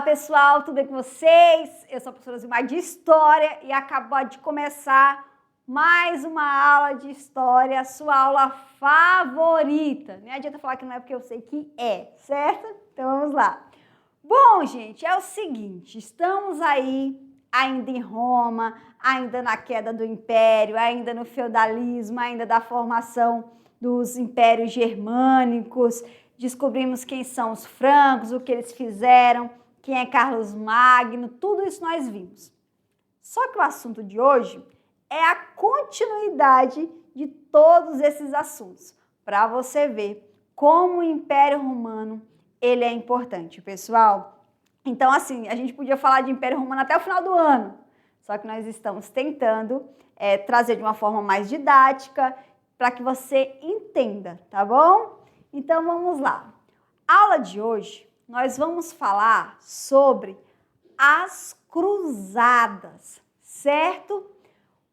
Olá pessoal, tudo bem com vocês? Eu sou a professora Zilmar de História e acabou de começar mais uma aula de História, a sua aula favorita. Nem adianta falar que não é porque eu sei que é, certo? Então vamos lá. Bom, gente, é o seguinte, estamos aí ainda em Roma, ainda na queda do Império, ainda no feudalismo, ainda da formação dos impérios germânicos, descobrimos quem são os francos, o que eles fizeram, quem é Carlos Magno, tudo isso nós vimos. Só que o assunto de hoje é a continuidade de todos esses assuntos, para você ver como o Império Romano ele é importante, pessoal. Então, assim, a gente podia falar de Império Romano até o final do ano, só que nós estamos tentando trazer de uma forma mais didática para que você entenda, tá bom? Então, vamos lá. A aula de hoje, nós vamos falar sobre as cruzadas, certo?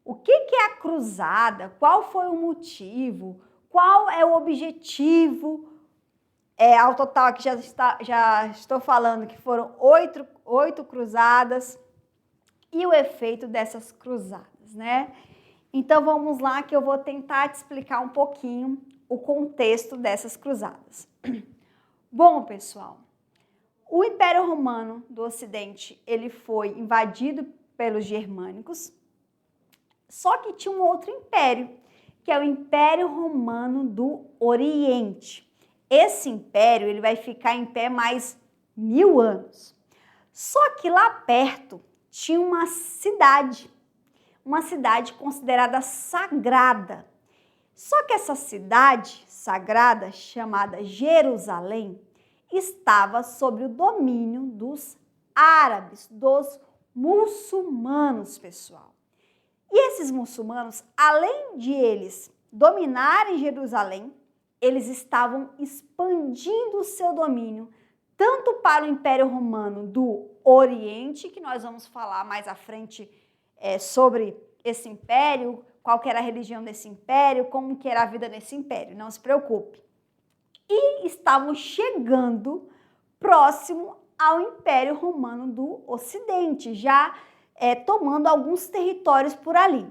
O que é a cruzada? Qual foi o motivo? Qual é o objetivo? Ao total aqui já estou falando que foram oito cruzadas e o efeito dessas cruzadas, né? Então vamos lá que eu vou tentar te explicar um pouquinho o contexto dessas cruzadas. Bom, pessoal, o Império Romano do Ocidente, ele foi invadido pelos germânicos, só que tinha um outro império, que é o Império Romano do Oriente. Esse império ele vai ficar em pé mais 1000 anos. Só que lá perto tinha uma cidade considerada sagrada. Só que essa cidade sagrada, chamada Jerusalém, estava sob o domínio dos árabes, dos muçulmanos, pessoal. E esses muçulmanos, além de eles dominarem Jerusalém, eles estavam expandindo o seu domínio tanto para o Império Romano do Oriente, que nós vamos falar mais à frente sobre esse império, qual que era a religião desse império, como que era a vida nesse império, não se preocupe. E estavam chegando próximo ao Império Romano do Ocidente, já tomando alguns territórios por ali.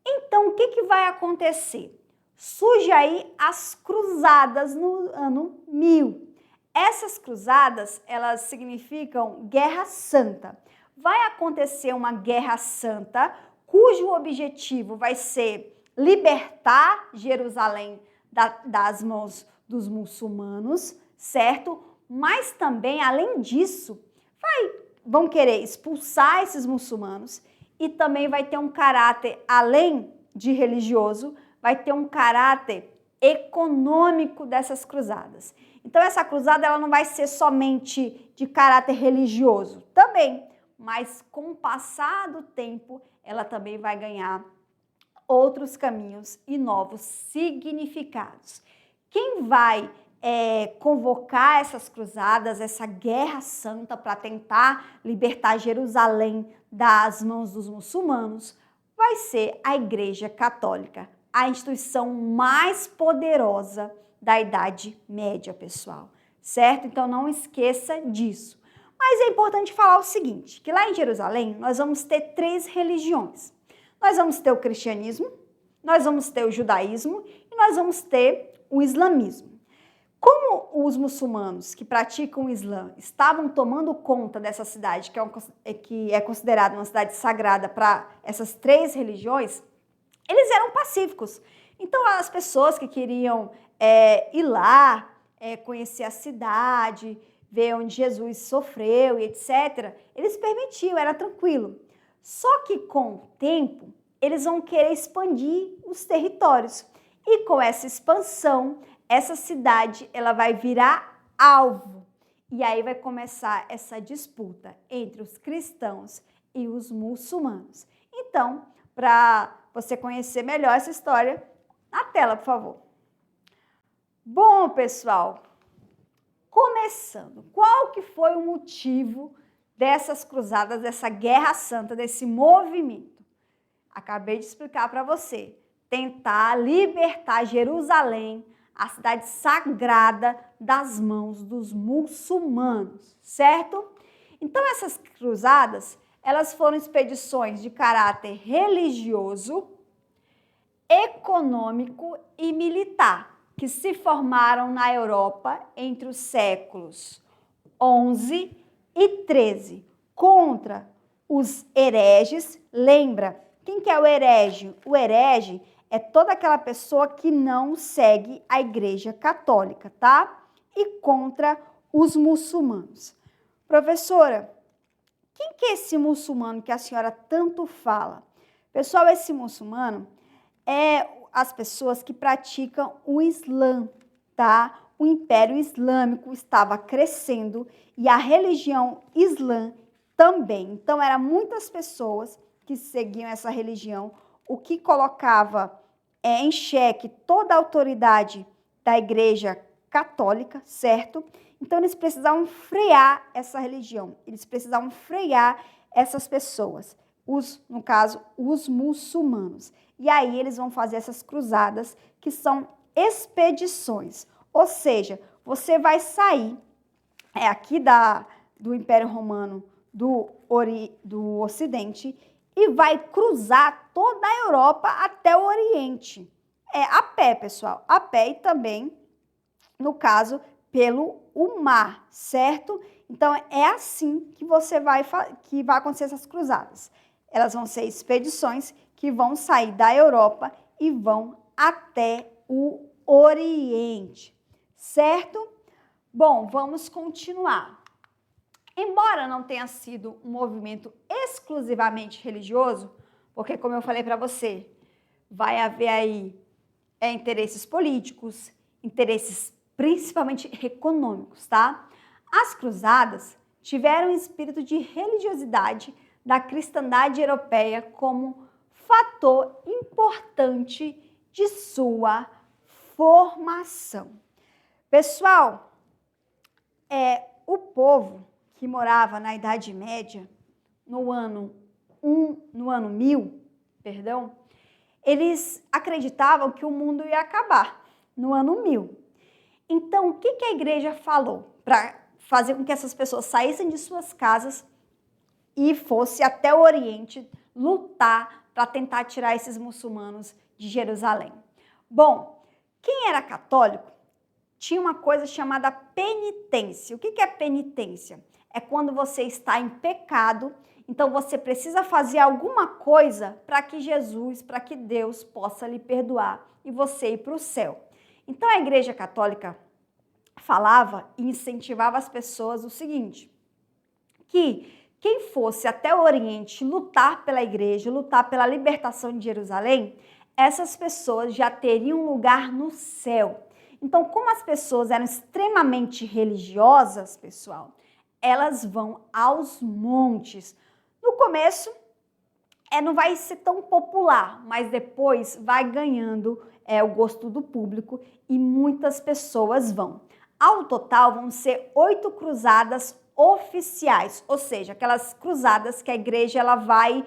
Então, o que vai acontecer? Surge aí as cruzadas no ano 1000. Essas cruzadas, elas significam Guerra Santa. Vai acontecer uma Guerra Santa, cujo objetivo vai ser libertar Jerusalém das mãos dos muçulmanos, certo? Mas também, além disso, vão querer expulsar esses muçulmanos e também vai ter um caráter, além de religioso, vai ter um caráter econômico dessas cruzadas. Então, essa cruzada ela não vai ser somente de caráter religioso, também, mas com o passar do tempo, ela também vai ganhar outros caminhos e novos significados. Quem vai convocar essas cruzadas, essa guerra santa para tentar libertar Jerusalém das mãos dos muçulmanos, vai ser a Igreja Católica, a instituição mais poderosa da Idade Média, pessoal, certo? Então não esqueça disso. Mas é importante falar o seguinte, que lá em Jerusalém nós vamos ter 3 religiões. Nós vamos ter o cristianismo, nós vamos ter o judaísmo e nós vamos ter o islamismo. Como os muçulmanos que praticam o Islã estavam tomando conta dessa cidade, que é considerada uma cidade sagrada para essas 3 religiões, eles eram pacíficos. Então, as pessoas que queriam ir lá, conhecer a cidade, ver onde Jesus sofreu e etc., eles permitiam, era tranquilo. Só que com o tempo, eles vão querer expandir os territórios. E com essa expansão, essa cidade ela vai virar alvo. E aí vai começar essa disputa entre os cristãos e os muçulmanos. Então, para você conhecer melhor essa história, na tela, por favor. Bom, pessoal, começando, qual que foi o motivo dessas cruzadas, dessa guerra santa, desse movimento? Acabei de explicar para você. Tentar libertar Jerusalém, a cidade sagrada, das mãos dos muçulmanos, certo? Então, essas cruzadas, elas foram expedições de caráter religioso, econômico e militar, que se formaram na Europa entre os séculos 11 e 13, contra os hereges. Lembra, quem que é o herege? O herege é toda aquela pessoa que não segue a Igreja Católica, tá? E contra os muçulmanos. Professora, quem que é esse muçulmano que a senhora tanto fala? Pessoal, esse muçulmano é as pessoas que praticam o Islã, tá? O Império Islâmico estava crescendo e a religião Islã também. Então, eram muitas pessoas que seguiam essa religião, o que colocava em xeque toda a autoridade da Igreja Católica, certo? Então, eles precisavam frear essa religião, eles precisavam frear essas pessoas, no caso, os muçulmanos. E aí, eles vão fazer essas cruzadas, que são expedições. Ou seja, você vai sair aqui do Império Romano do Ocidente e vai cruzar toda a Europa até o Oriente. A pé, pessoal, a pé e também, no caso, pelo mar, certo? Então, é assim que que vai acontecer essas cruzadas. Elas vão ser expedições que vão sair da Europa e vão até o Oriente, certo? Bom, vamos continuar. Embora não tenha sido um movimento exclusivamente religioso, porque, como eu falei para você, vai haver aí interesses políticos, interesses principalmente econômicos, tá? As cruzadas tiveram um espírito de religiosidade da cristandade europeia como fator importante de sua formação. Pessoal, o povo que morava na Idade Média, no ano 1000, eles acreditavam que o mundo ia acabar no ano 1000. Então, o que a igreja falou para fazer com que essas pessoas saíssem de suas casas e fossem até o Oriente lutar para tentar tirar esses muçulmanos de Jerusalém? Bom, quem era católico tinha uma coisa chamada penitência. O que é penitência? É quando você está em pecado, então você precisa fazer alguma coisa para que Jesus, para que Deus possa lhe perdoar e você ir para o céu. Então a Igreja Católica falava e incentivava as pessoas o seguinte, que quem fosse até o Oriente lutar pela igreja, lutar pela libertação de Jerusalém, essas pessoas já teriam um lugar no céu. Então, como as pessoas eram extremamente religiosas, pessoal, elas vão aos montes. No começo, não vai ser tão popular, mas depois vai ganhando o gosto do público e muitas pessoas vão. Ao total, vão ser 8 cruzadas oficiais, ou seja, aquelas cruzadas que a igreja ela vai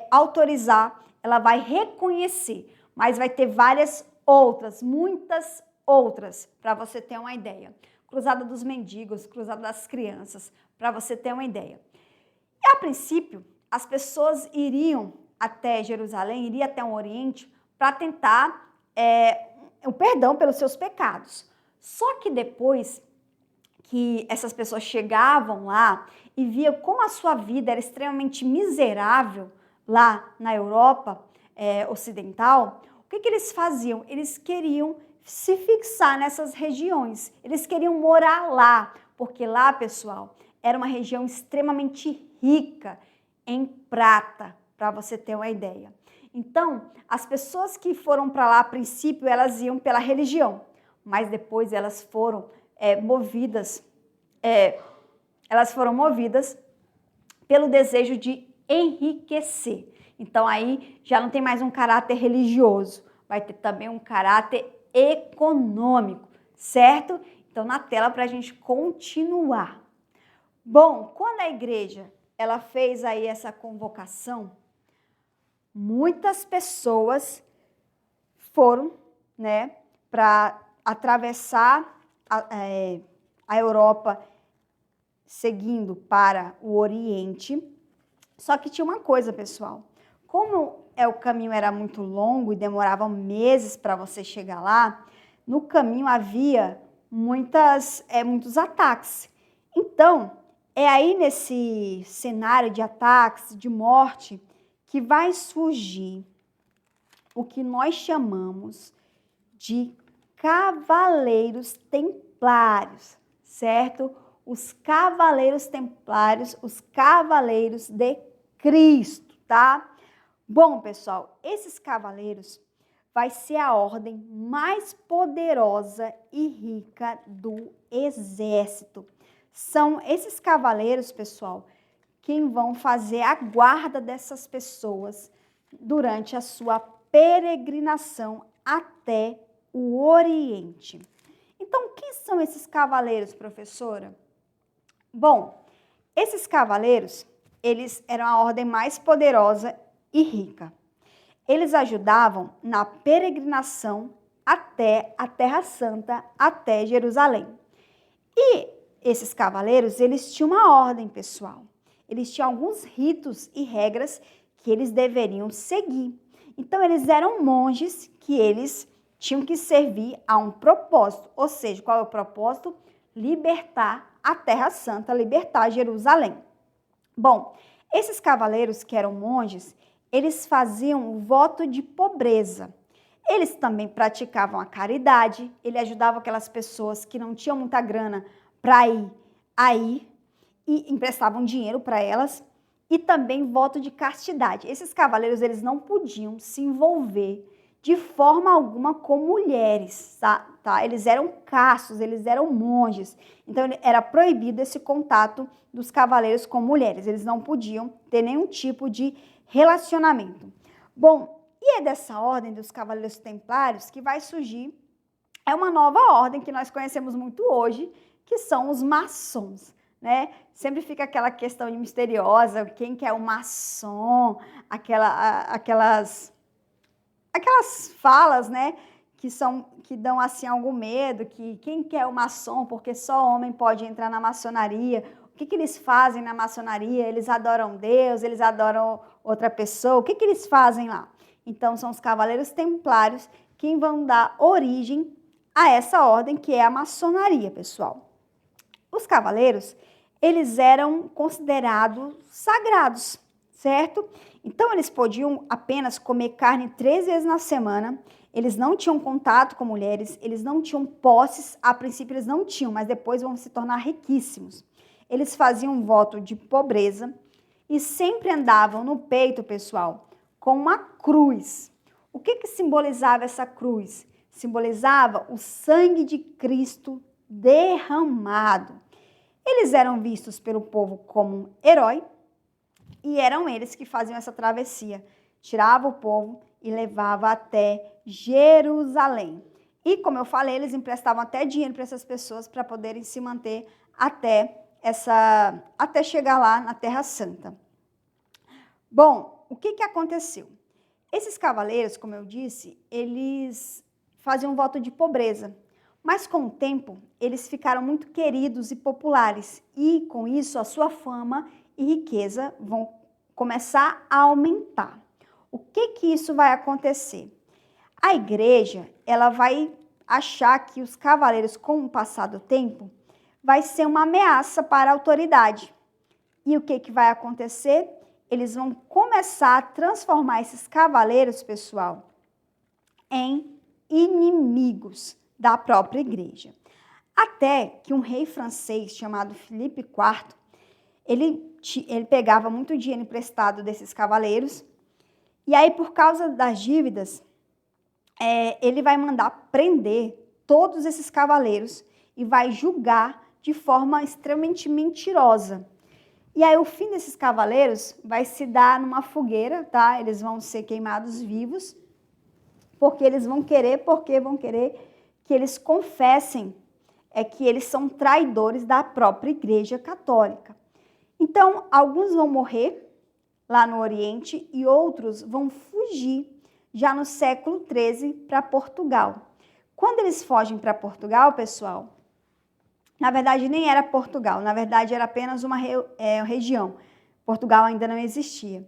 autorizar, ela vai reconhecer, mas vai ter várias outras, muitas outras, para você ter uma ideia. Cruzada dos mendigos, cruzada das crianças, para você ter uma ideia. E, a princípio, as pessoas iriam até Jerusalém, iriam até o Oriente, para tentar o perdão pelos seus pecados. Só que depois que essas pessoas chegavam lá e viam como a sua vida era extremamente miserável lá na Europa ocidental, o que eles faziam? Eles queriam se fixar nessas regiões, eles queriam morar lá, porque lá, pessoal, era uma região extremamente rica em prata, para você ter uma ideia. Então, as pessoas que foram para lá, a princípio, elas iam pela religião, mas depois elas foram movidas pelo desejo de enriquecer. Então, aí já não tem mais um caráter religioso, vai ter também um caráter econômico, certo? Então, na tela para a gente continuar. Bom, quando a igreja ela fez aí essa convocação, muitas pessoas foram, para atravessar a Europa seguindo para o Oriente. Só que tinha uma coisa, pessoal. Como o caminho era muito longo e demorava meses para você chegar lá, no caminho havia muitos ataques. Então, é aí nesse cenário de ataques, de morte, que vai surgir o que nós chamamos de cavaleiros templários, certo? Os cavaleiros templários, os cavaleiros de Cristo, tá? Bom, pessoal, esses cavaleiros vai ser a ordem mais poderosa e rica do exército. São esses cavaleiros, pessoal, quem vão fazer a guarda dessas pessoas durante a sua peregrinação até o Oriente. Então, quem são esses cavaleiros, professora? Bom, esses cavaleiros, eles eram a ordem mais poderosa e rica. Eles ajudavam na peregrinação até a Terra Santa, até Jerusalém. E esses cavaleiros, eles tinham uma ordem, pessoal. Eles tinham alguns ritos e regras que eles deveriam seguir. Então, eles eram monges que eles tinham que servir a um propósito. Ou seja, qual é o propósito? Libertar a Terra Santa, libertar Jerusalém. Bom, esses cavaleiros que eram monges, eles faziam o voto de pobreza. Eles também praticavam a caridade, ele ajudava aquelas pessoas que não tinham muita grana para ir aí e emprestavam dinheiro para elas, e também voto de castidade. Esses cavaleiros, eles não podiam se envolver de forma alguma com mulheres, tá? Eles eram castos, eles eram monges, então era proibido esse contato dos cavaleiros com mulheres, eles não podiam ter nenhum tipo de relacionamento. Bom, e é dessa ordem dos cavaleiros templários que vai surgir uma nova ordem que nós conhecemos muito hoje, que são os maçons, né? Sempre fica aquela questão de misteriosa, quem que é o maçom, aquelas falas, né, que dão assim algum medo, que quem que é o maçom, porque só homem pode entrar na maçonaria. O que eles fazem na maçonaria? Eles adoram Deus, eles adoram outra pessoa. O que eles fazem lá? Então, são os cavaleiros templários que vão dar origem a essa ordem que é a maçonaria, pessoal. Os cavaleiros, eles eram considerados sagrados, certo? Então, eles podiam apenas comer carne 3 vezes na semana, eles não tinham contato com mulheres, eles não tinham posses, a princípio eles não tinham, mas depois vão se tornar riquíssimos. Eles faziam um voto de pobreza e sempre andavam no peito, pessoal, com uma cruz. O que simbolizava essa cruz? Simbolizava o sangue de Cristo derramado. Eles eram vistos pelo povo como um herói e eram eles que faziam essa travessia. Tirava o povo e levava até Jerusalém. E, como eu falei, eles emprestavam até dinheiro para essas pessoas para poderem se manter até chegar lá na Terra Santa. Bom, o que aconteceu? Esses cavaleiros, como eu disse, eles faziam um voto de pobreza, mas com o tempo eles ficaram muito queridos e populares e com isso a sua fama e riqueza vão começar a aumentar. O que isso vai acontecer? A igreja, ela vai achar que os cavaleiros, com o passar do tempo, vai ser uma ameaça para a autoridade. E o que vai acontecer? Eles vão começar a transformar esses cavaleiros, pessoal, em inimigos da própria igreja. Até que um rei francês chamado Filipe IV, ele pegava muito dinheiro emprestado desses cavaleiros, e aí, por causa das dívidas, ele vai mandar prender todos esses cavaleiros e vai julgar de forma extremamente mentirosa. E aí, o fim desses cavaleiros vai se dar numa fogueira, tá? Eles vão ser queimados vivos, porque vão querer que eles confessem que eles são traidores da própria Igreja Católica. Então, alguns vão morrer lá no Oriente e outros vão fugir já no século XIII para Portugal. Quando eles fogem para Portugal, pessoal, Na verdade, nem era Portugal, na verdade, era apenas uma região. Portugal ainda não existia.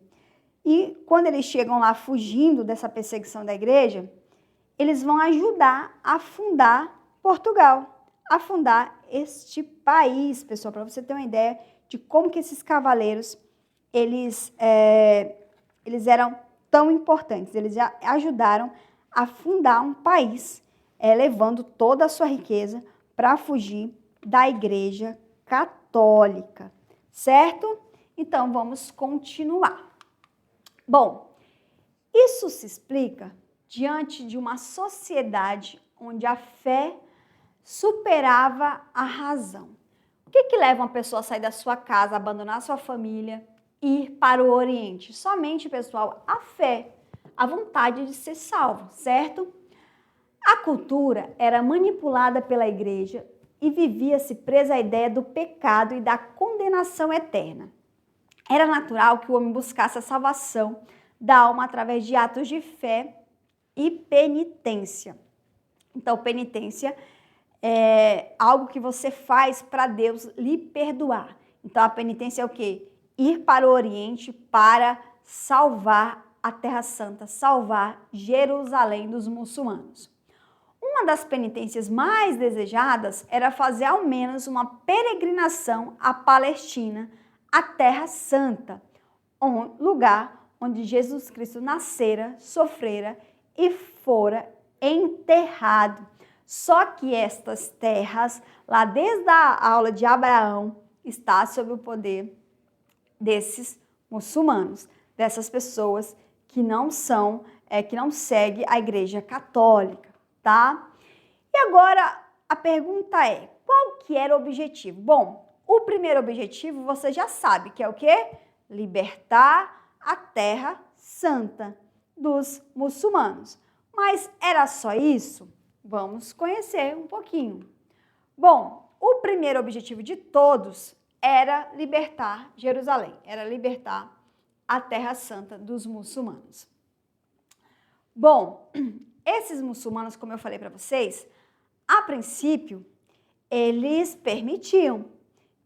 E quando eles chegam lá fugindo dessa perseguição da igreja, eles vão ajudar a fundar Portugal, a fundar este país, pessoal, para você ter uma ideia de como que esses cavaleiros, eles eram tão importantes. Eles ajudaram a fundar um país, levando toda a sua riqueza para fugir da igreja católica, certo? Então, vamos continuar. Bom, isso se explica diante de uma sociedade onde a fé superava a razão. O que leva uma pessoa a sair da sua casa, abandonar a sua família e ir para o Oriente? Somente, pessoal, a fé, a vontade de ser salvo, certo? A cultura era manipulada pela igreja e vivia-se presa à ideia do pecado e da condenação eterna. Era natural que o homem buscasse a salvação da alma através de atos de fé e penitência. Então, penitência é algo que você faz para Deus lhe perdoar. Então, a penitência é o quê? Ir para o Oriente para salvar a Terra Santa, salvar Jerusalém dos muçulmanos. Uma das penitências mais desejadas era fazer ao menos uma peregrinação à Palestina, a Terra Santa, um lugar onde Jesus Cristo nascera, sofrera e fora enterrado. Só que estas terras, lá desde a aula de Abraão, está sob o poder desses muçulmanos, dessas pessoas que não seguem a Igreja Católica, tá? E agora a pergunta é, qual que era o objetivo? Bom, o primeiro objetivo você já sabe, que é o quê? Libertar a Terra Santa dos muçulmanos. Mas era só isso? Vamos conhecer um pouquinho. Bom, o primeiro objetivo de todos era libertar Jerusalém, era libertar a Terra Santa dos muçulmanos. Bom, esses muçulmanos, como eu falei para vocês, a princípio, eles permitiam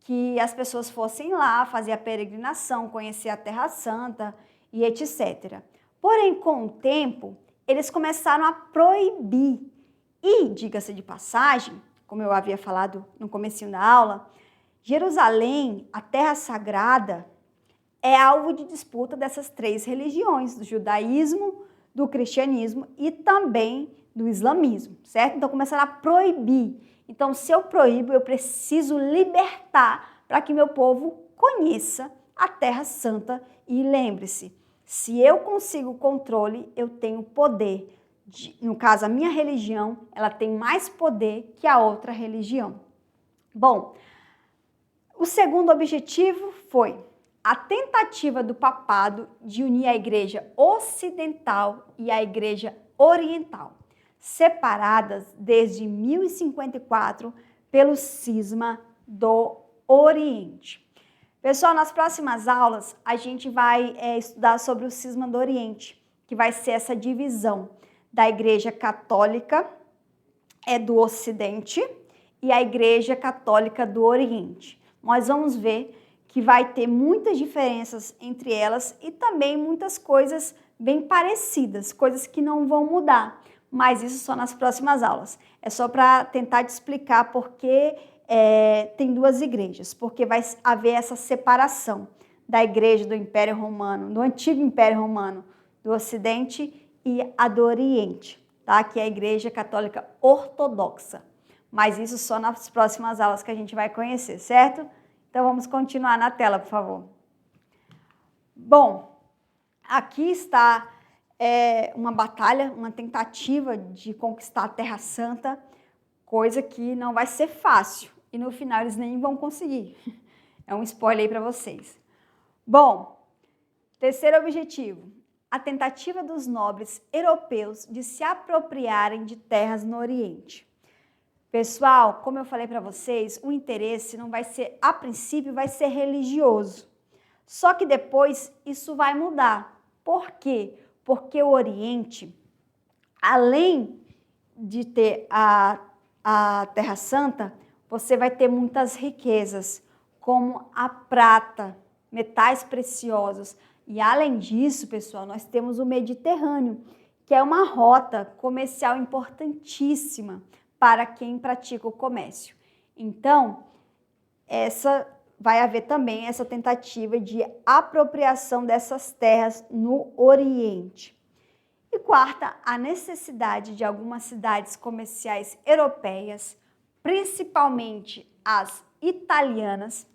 que as pessoas fossem lá, fazer a peregrinação, conhecer a Terra Santa e etc. Porém, com o tempo, eles começaram a proibir. E, diga-se de passagem, como eu havia falado no comecinho da aula, Jerusalém, a Terra Sagrada, é alvo de disputa dessas três religiões, do judaísmo, do cristianismo e também do islamismo, certo? Então, começaram a proibir. Então, se eu proíbo, eu preciso libertar para que meu povo conheça a Terra Santa. E lembre-se, se eu consigo o controle, eu tenho poder. No caso, a minha religião, ela tem mais poder que a outra religião. Bom, o segundo objetivo foi a tentativa do papado de unir a igreja ocidental e a igreja oriental, separadas desde 1054 pelo cisma do Oriente. Pessoal, nas próximas aulas, a gente vai estudar sobre o cisma do Oriente, que vai ser essa divisão da Igreja Católica do Ocidente e a Igreja Católica do Oriente. Nós vamos ver que vai ter muitas diferenças entre elas e também muitas coisas bem parecidas, coisas que não vão mudar, mas isso só nas próximas aulas. É só para tentar te explicar por que tem duas igrejas, porque vai haver essa separação da igreja do Império Romano, do antigo Império Romano, do Ocidente e a do Oriente, tá? Que é a Igreja Católica Ortodoxa. Mas isso só nas próximas aulas que a gente vai conhecer, certo? Então vamos continuar na tela, por favor. Bom, aqui está uma batalha, uma tentativa de conquistar a Terra Santa, coisa que não vai ser fácil. E no final eles nem vão conseguir. É um spoiler aí para vocês. Bom, terceiro objetivo. A tentativa dos nobres europeus de se apropriarem de terras no Oriente. Pessoal, como eu falei para vocês, o interesse não vai ser, a princípio, vai ser religioso. Só que depois isso vai mudar. Por quê? Porque o Oriente, além de ter a Terra Santa, você vai ter muitas riquezas, como a prata, metais preciosos. E além disso, pessoal, nós temos o Mediterrâneo, que é uma rota comercial importantíssima para quem pratica o comércio. Então, vai haver também essa tentativa de apropriação dessas terras no Oriente. E quarta, a necessidade de algumas cidades comerciais europeias, principalmente as italianas,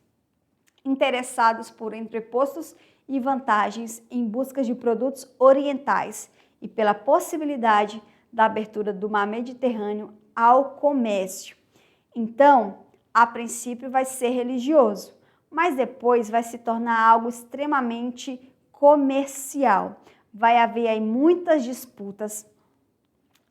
interessados por entrepostos e vantagens em busca de produtos orientais e pela possibilidade da abertura do mar Mediterrâneo ao comércio. Então, a princípio vai ser religioso, mas depois vai se tornar algo extremamente comercial. Vai haver aí muitas disputas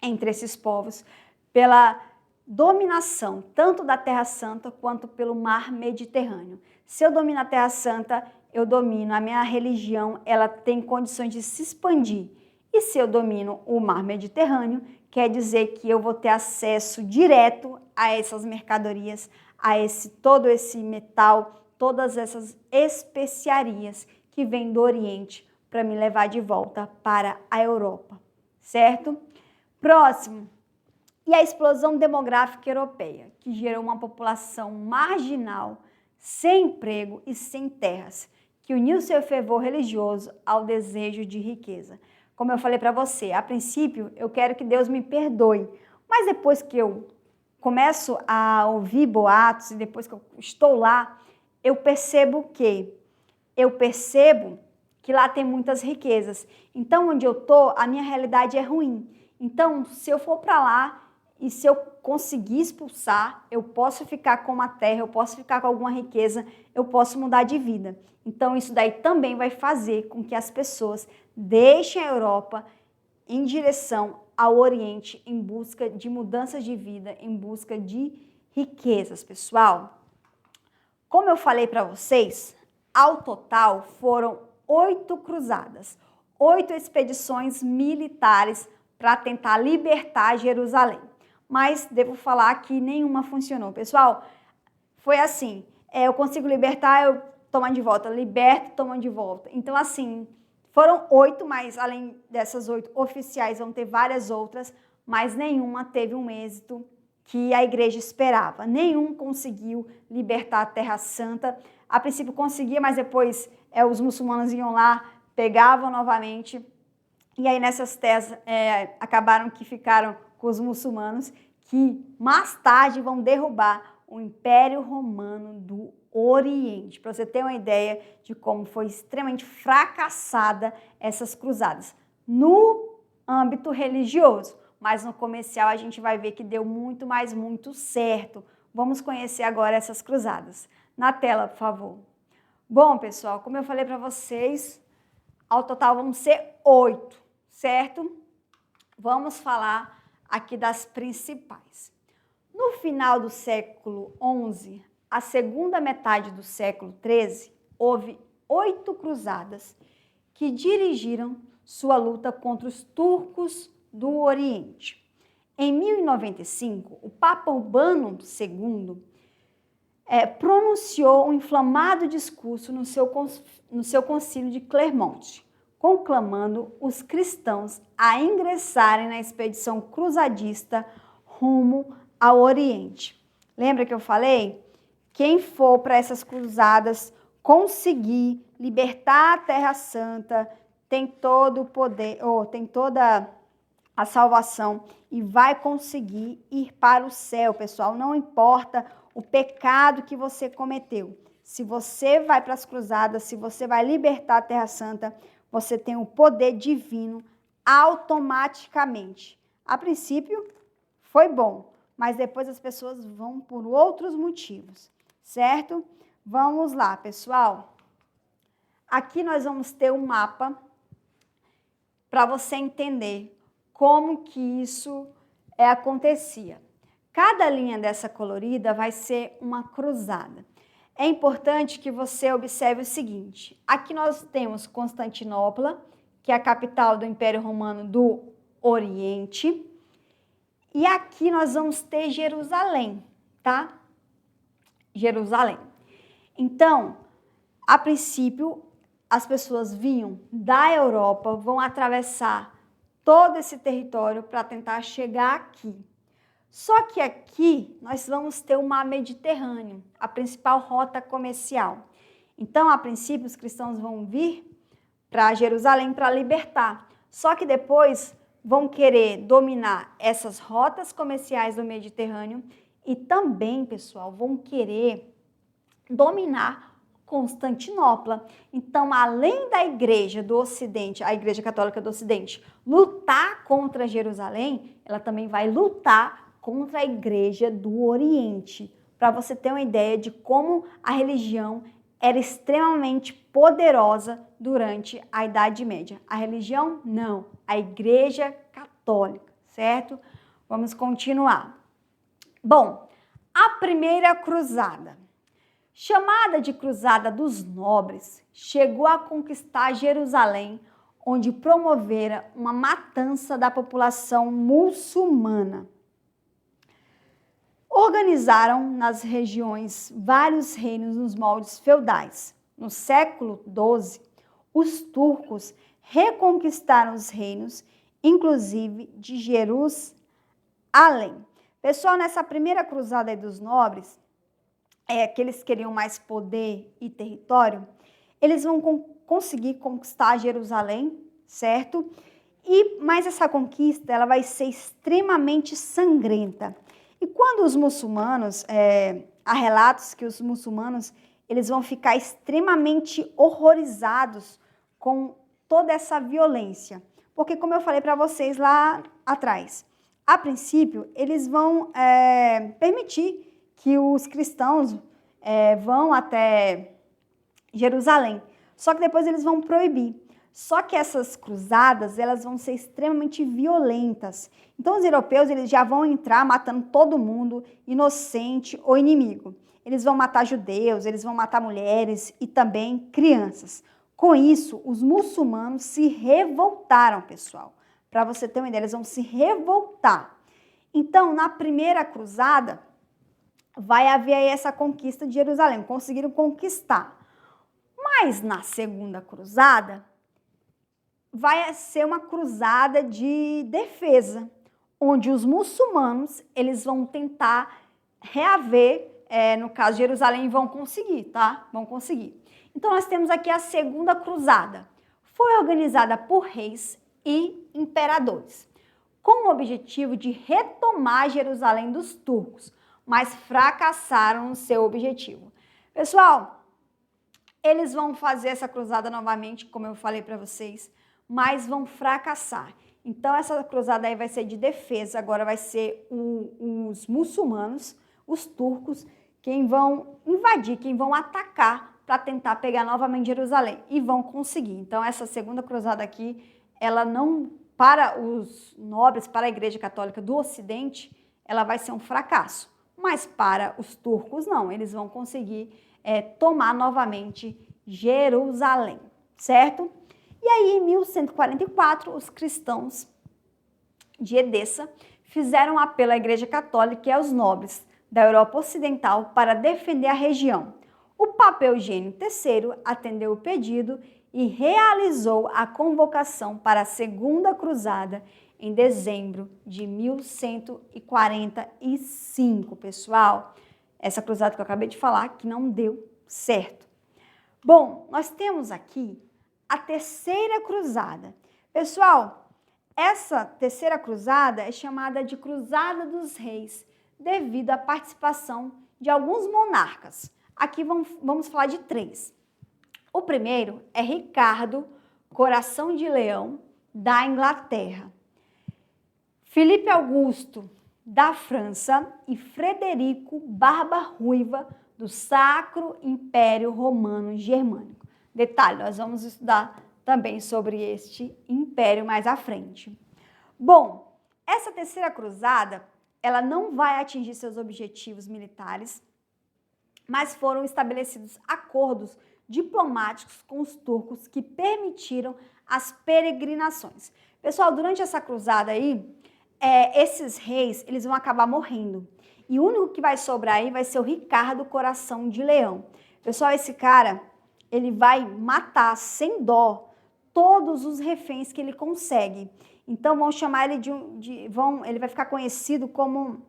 entre esses povos pela dominação tanto da Terra Santa quanto pelo mar Mediterrâneo. Se eu domino a Terra Santa, eu domino a minha religião, ela tem condições de se expandir. E se eu domino o mar Mediterrâneo, quer dizer que eu vou ter acesso direto a essas mercadorias, a todo esse metal, todas essas especiarias que vêm do Oriente para me levar de volta para a Europa, certo? Próximo. E a explosão demográfica europeia, que gerou uma população marginal, sem emprego e sem terras, que uniu seu fervor religioso ao desejo de riqueza. Como eu falei para você, a princípio eu quero que Deus me perdoe, mas depois que eu começo a ouvir boatos e depois que eu estou lá, eu percebo que lá tem muitas riquezas. Então, onde eu estou, a minha realidade é ruim. Então, se eu for para lá e se eu conseguir expulsar, eu posso ficar com uma terra, eu posso ficar com alguma riqueza, eu posso mudar de vida. Então, isso daí também vai fazer com que as pessoas deixem a Europa em direção ao Oriente, em busca de mudanças de vida, em busca de riquezas, pessoal. Como eu falei para vocês, ao total foram 8 cruzadas, 8 expedições militares para tentar libertar Jerusalém. Mas devo falar que nenhuma funcionou. Pessoal, foi assim, eu consigo libertar, eu tomo de volta, liberto, tomo de volta. Então, assim, foram 8, mas além dessas 8 oficiais, vão ter várias outras, mas nenhuma teve um êxito que a igreja esperava. Nenhum conseguiu libertar a Terra Santa. A princípio conseguia, mas depois os muçulmanos iam lá, pegavam novamente, e aí nessas terras acabaram que ficaram com os muçulmanos, que mais tarde vão derrubar o Império Romano do Oriente. Para você ter uma ideia de como foi extremamente fracassada essas cruzadas. No âmbito religioso, mas no comercial a gente vai ver que deu muito certo. Vamos conhecer agora essas cruzadas. Na tela, por favor. Bom, pessoal, como eu falei para vocês, ao total vão ser 8, certo? Vamos falar aqui das principais. No final do século XI, a segunda metade do século XIII, houve 8 cruzadas que dirigiram sua luta contra os turcos do Oriente. Em 1095, o Papa Urbano II pronunciou um inflamado discurso no seu concílio de Clermont, conclamando os cristãos a ingressarem na expedição cruzadista rumo ao Oriente. Lembra que eu falei? Quem for para essas cruzadas conseguir libertar a Terra Santa tem todo o poder, tem toda a salvação e vai conseguir ir para o céu, pessoal. Não importa o pecado que você cometeu. Se você vai para as cruzadas, se você vai libertar a Terra Santa, você tem o poder divino automaticamente. A princípio, foi bom, mas depois as pessoas vão por outros motivos, certo? Vamos lá, pessoal. Aqui nós vamos ter um mapa para você entender como que isso acontecia. Cada linha dessa colorida vai ser uma cruzada. É importante que você observe o seguinte. Aqui nós temos Constantinopla, que é a capital do Império Romano do Oriente. E aqui nós vamos ter Jerusalém, tá? Jerusalém. Então, a princípio, as pessoas vinham da Europa, vão atravessar todo esse território para tentar chegar aqui. Só que aqui nós vamos ter o mar Mediterrâneo, a principal rota comercial. Então, a princípio, os cristãos vão vir para Jerusalém para libertar. Só que depois vão querer dominar essas rotas comerciais do Mediterrâneo e também, pessoal, vão querer dominar Constantinopla. Então, além da Igreja do Ocidente, a Igreja Católica do Ocidente, lutar contra Jerusalém, ela também vai lutar contra a Igreja do Oriente, para você ter uma ideia de como a religião era extremamente poderosa durante a Idade Média. A religião, não. A Igreja Católica, certo? Vamos continuar. Bom, a primeira cruzada, chamada de Cruzada dos Nobres, chegou a conquistar Jerusalém, onde promovera uma matança da população muçulmana. Organizaram nas regiões vários reinos nos moldes feudais. No século XII, os turcos reconquistaram os reinos, inclusive de Jerusalém. Pessoal, nessa primeira cruzada aí dos nobres, que eles queriam mais poder e território, eles vão conseguir conquistar Jerusalém, certo? Mas essa conquista ela vai ser extremamente sangrenta. E quando os muçulmanos, há relatos que os muçulmanos eles vão ficar extremamente horrorizados com toda essa violência. Porque, como eu falei para vocês lá atrás, a princípio, eles vão permitir que os cristãos vão até Jerusalém. Só que depois eles vão proibir. Só que essas cruzadas, elas vão ser extremamente violentas. Então, os europeus, eles já vão entrar matando todo mundo, inocente ou inimigo. Eles vão matar judeus, eles vão matar mulheres e também crianças. Com isso, os muçulmanos se revoltaram, pessoal. Para você ter uma ideia, eles vão se revoltar. Então, na primeira cruzada, vai haver aí essa conquista de Jerusalém. Conseguiram conquistar. Mas na segunda cruzada, vai ser uma cruzada de defesa, onde os muçulmanos eles vão tentar reaver, no caso Jerusalém, e vão conseguir, tá? Vão conseguir. Então, nós temos aqui a segunda cruzada. Foi organizada por reis e imperadores, com o objetivo de retomar Jerusalém dos turcos, mas fracassaram no seu objetivo. Pessoal, eles vão fazer essa cruzada novamente, como eu falei para vocês, mas vão fracassar. Então, essa cruzada aí vai ser de defesa, agora vai ser os muçulmanos, os turcos, quem vão invadir, quem vão atacar para tentar pegar novamente Jerusalém, e vão conseguir. Então, essa segunda cruzada aqui, ela não, para os nobres, para a Igreja Católica do Ocidente, ela vai ser um fracasso. Mas para os turcos, não, eles vão conseguir tomar novamente Jerusalém, certo? E aí, em 1144, os cristãos de Edessa fizeram um apelo à Igreja Católica e aos nobres da Europa Ocidental para defender a região. O Papa Eugênio III atendeu o pedido e realizou a convocação para a Segunda Cruzada em dezembro de 1145, pessoal. Essa cruzada que eu acabei de falar que não deu certo. Bom, nós temos aqui a terceira cruzada. Pessoal, essa terceira cruzada é chamada de Cruzada dos Reis, devido à participação de alguns monarcas. Aqui vamos falar de 3. O primeiro é Ricardo, Coração de Leão, da Inglaterra. Felipe Augusto, da França, e Frederico Barba Ruiva, do Sacro Império Romano Germânico. Detalhe, nós vamos estudar também sobre este império mais à frente. Bom, essa terceira cruzada, ela não vai atingir seus objetivos militares, mas foram estabelecidos acordos diplomáticos com os turcos que permitiram as peregrinações. Pessoal, durante essa cruzada aí, esses reis, eles vão acabar morrendo. E o único que vai sobrar aí vai ser o Ricardo Coração de Leão. Pessoal, esse cara, ele vai matar sem dó todos os reféns que ele consegue. Então, vão chamar ele ele vai ficar conhecido como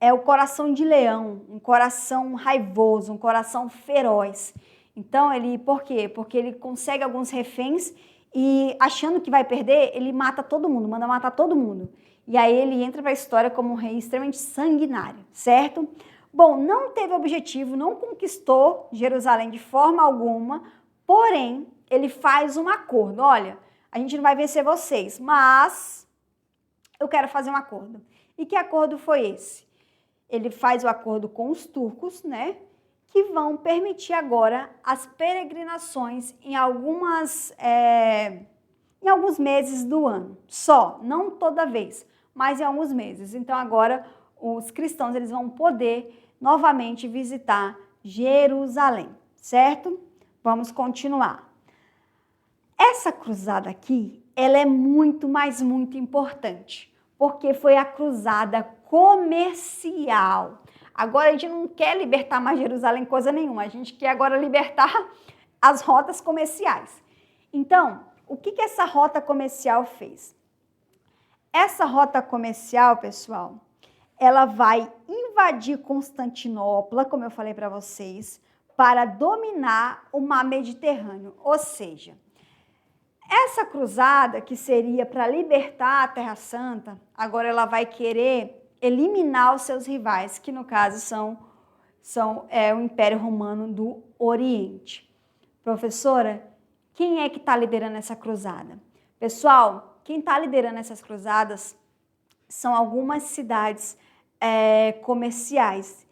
o coração de leão, um coração raivoso, um coração feroz. Então, por quê? Porque ele consegue alguns reféns e achando que vai perder, ele mata todo mundo, manda matar todo mundo. E aí ele entra para a história como um rei extremamente sanguinário, certo? Bom, não teve objetivo, não conquistou Jerusalém de forma alguma, porém, ele faz um acordo. Olha, a gente não vai vencer vocês, mas eu quero fazer um acordo. E que acordo foi esse? Ele faz o acordo com os turcos, né? Que vão permitir agora as peregrinações em alguns meses do ano. Só, não toda vez, mas em alguns meses. Então agora os cristãos eles vão poder novamente visitar Jerusalém, certo? Vamos continuar. Essa cruzada aqui, ela é muito, mas muito importante, porque foi a cruzada comercial. Agora a gente não quer libertar mais Jerusalém coisa nenhuma, a gente quer agora libertar as rotas comerciais. Então, o que essa rota comercial fez? Essa rota comercial, pessoal, ela vai invadir Constantinopla, como eu falei para vocês, para dominar o mar Mediterrâneo. Ou seja, essa cruzada, que seria para libertar a Terra Santa, agora ela vai querer eliminar os seus rivais, que no caso são o Império Romano do Oriente. Professora, quem é que está liderando essa cruzada? Pessoal, quem está liderando essas cruzadas são algumas cidades comerciais,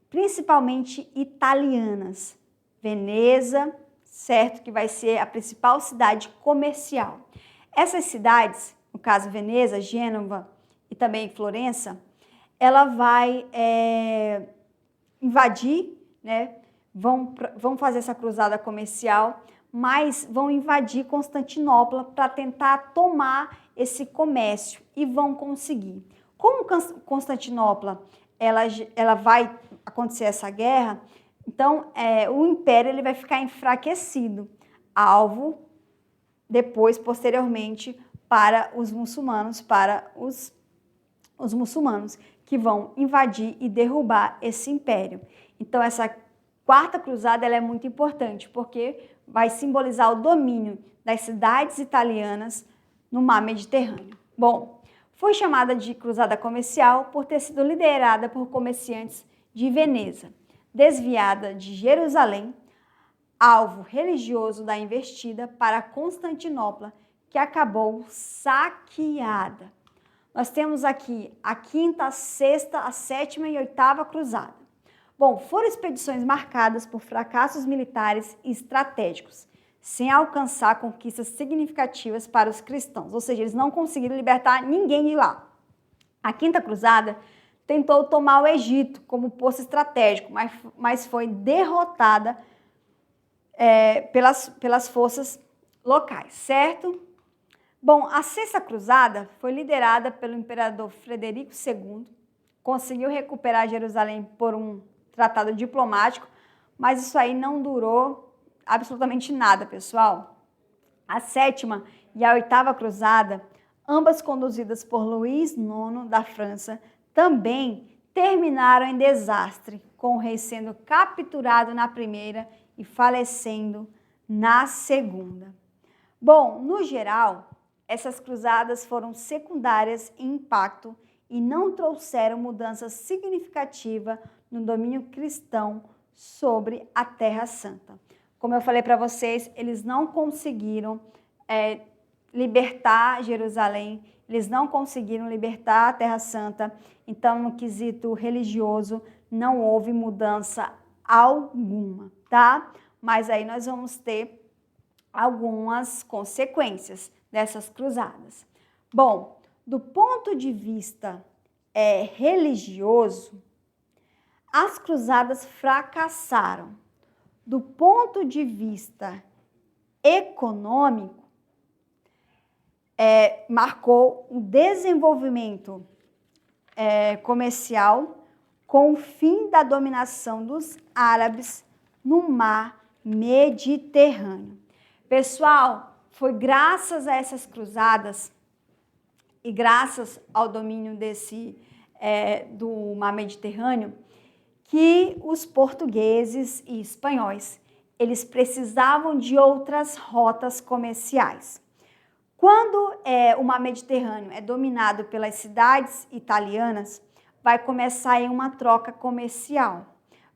principalmente italianas. Veneza, certo? Que vai ser a principal cidade comercial. Essas cidades, no caso Veneza, Gênova e também Florença, ela vai invadir, né? Vão fazer essa cruzada comercial, mas vão invadir Constantinopla para tentar tomar esse comércio e vão conseguir. Como Constantinopla ela vai acontecer essa guerra, então o império ele vai ficar enfraquecido, alvo depois, posteriormente, para os muçulmanos, os muçulmanos que vão invadir e derrubar esse império. Então, essa quarta cruzada ela é muito importante, porque vai simbolizar o domínio das cidades italianas no mar Mediterrâneo. Bom, foi chamada de cruzada comercial por ter sido liderada por comerciantes de Veneza, desviada de Jerusalém, alvo religioso da investida, para Constantinopla, que acabou saqueada. Nós temos aqui a quinta, a sexta, a sétima e a oitava cruzada. Bom, foram expedições marcadas por fracassos militares e estratégicos, sem alcançar conquistas significativas para os cristãos, ou seja, eles não conseguiram libertar ninguém de lá. A quinta cruzada tentou tomar o Egito como posto estratégico, mas foi derrotada pelas forças locais, certo? Bom, a sexta cruzada foi liderada pelo imperador Frederico II, conseguiu recuperar Jerusalém por um tratado diplomático, mas isso aí não durou absolutamente nada, pessoal. A sétima e a oitava cruzada, ambas conduzidas por Luís IX da França, também terminaram em desastre, com o rei sendo capturado na primeira e falecendo na segunda. Bom, no geral, essas cruzadas foram secundárias em impacto e não trouxeram mudança significativa no domínio cristão sobre a Terra Santa. Como eu falei para vocês, eles não conseguiram libertar Jerusalém, eles não conseguiram libertar a Terra Santa, então no quesito religioso não houve mudança alguma, tá? Mas aí nós vamos ter algumas consequências dessas cruzadas. Bom, do ponto de vista religioso, as cruzadas fracassaram. Do ponto de vista econômico, marcou o desenvolvimento comercial com o fim da dominação dos árabes no mar Mediterrâneo. Pessoal, foi graças a essas cruzadas e graças ao domínio do mar Mediterrâneo que os portugueses e espanhóis, eles precisavam de outras rotas comerciais. Quando o mar Mediterrâneo é dominado pelas cidades italianas, vai começar aí uma troca comercial,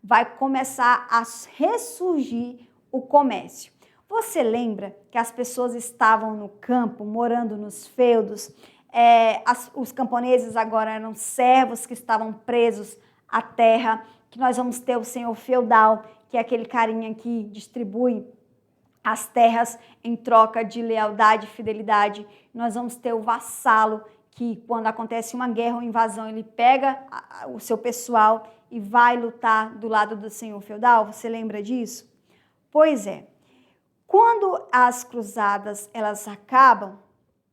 vai começar a ressurgir o comércio. Você lembra que as pessoas estavam no campo, morando nos feudos, os camponeses agora eram servos que estavam presos à terra, que nós vamos ter o senhor feudal, que é aquele carinha que distribui as terras em troca de lealdade e fidelidade. Nós vamos ter o vassalo, que quando acontece uma guerra ou invasão, ele pega o seu pessoal e vai lutar do lado do senhor feudal. Você lembra disso? Pois é. Quando as cruzadas elas acabam,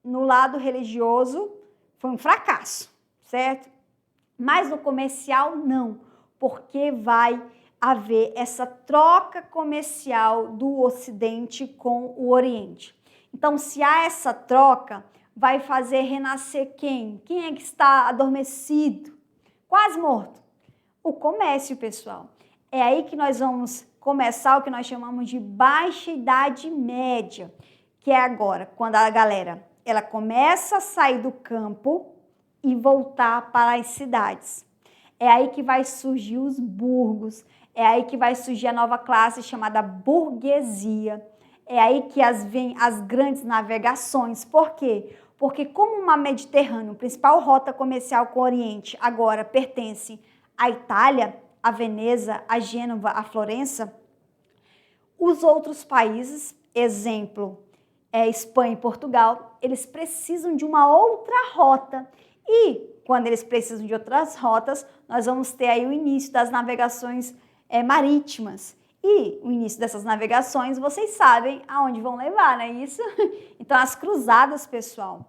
no lado religioso foi um fracasso, certo? Mas no comercial não, porque vai haver essa troca comercial do Ocidente com o Oriente. Então, se há essa troca, vai fazer renascer quem? Quem é que está adormecido, quase morto? O comércio, pessoal. É aí que nós vamos começar o que nós chamamos de Baixa Idade Média, que é agora, quando a galera ela começa a sair do campo e voltar para as cidades. É aí que vai surgir os burgos, é aí que vai surgir a nova classe chamada burguesia. É aí que vêm as grandes navegações. Por quê? Porque como o mar Mediterrâneo, principal rota comercial com o Oriente, agora pertence à Itália, a Veneza, a Gênova, a Florença, os outros países, exemplo, Espanha e Portugal, eles precisam de uma outra rota. E quando eles precisam de outras rotas, nós vamos ter aí o início das navegações marítimas. E o início dessas navegações, vocês sabem aonde vão levar, não é isso? Então, as cruzadas, pessoal,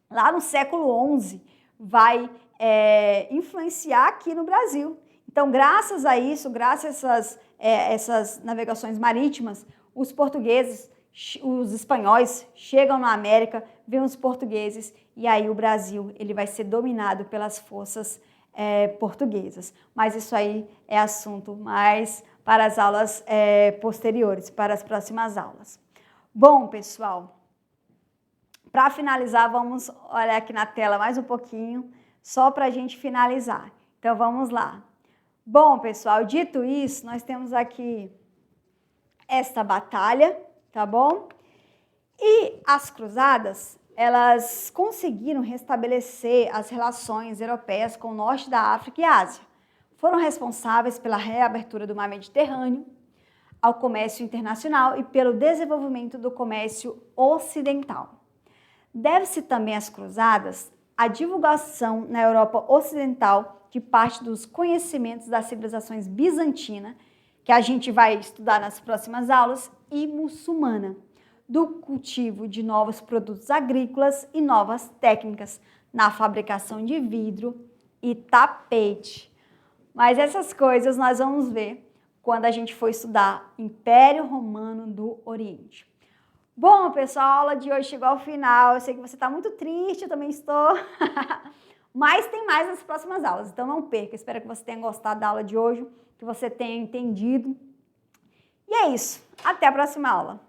lá no século XI, vai influenciar aqui no Brasil. Então, graças a isso, graças a essas navegações marítimas, os portugueses, os espanhóis chegam na América, vêm os portugueses e aí o Brasil ele vai ser dominado pelas forças portuguesas. Mas isso aí é assunto mais para as aulas posteriores, para as próximas aulas. Bom, pessoal, para finalizar, vamos olhar aqui na tela mais um pouquinho, só para a gente finalizar. Então, vamos lá. Bom, pessoal, dito isso, nós temos aqui esta batalha, tá bom? E as cruzadas, elas conseguiram restabelecer as relações europeias com o norte da África e Ásia. Foram responsáveis pela reabertura do mar Mediterrâneo ao comércio internacional e pelo desenvolvimento do comércio ocidental. Deve-se também às cruzadas a divulgação na Europa Ocidental de parte dos conhecimentos das civilizações bizantina, que a gente vai estudar nas próximas aulas, e muçulmana, do cultivo de novos produtos agrícolas e novas técnicas na fabricação de vidro e tapete. Mas essas coisas nós vamos ver quando a gente for estudar Império Romano do Oriente. Bom, pessoal, a aula de hoje chegou ao final. Eu sei que você está muito triste, eu também estou. Mas tem mais nas próximas aulas, então não perca. Espero que você tenha gostado da aula de hoje, que você tenha entendido. E é isso. Até a próxima aula.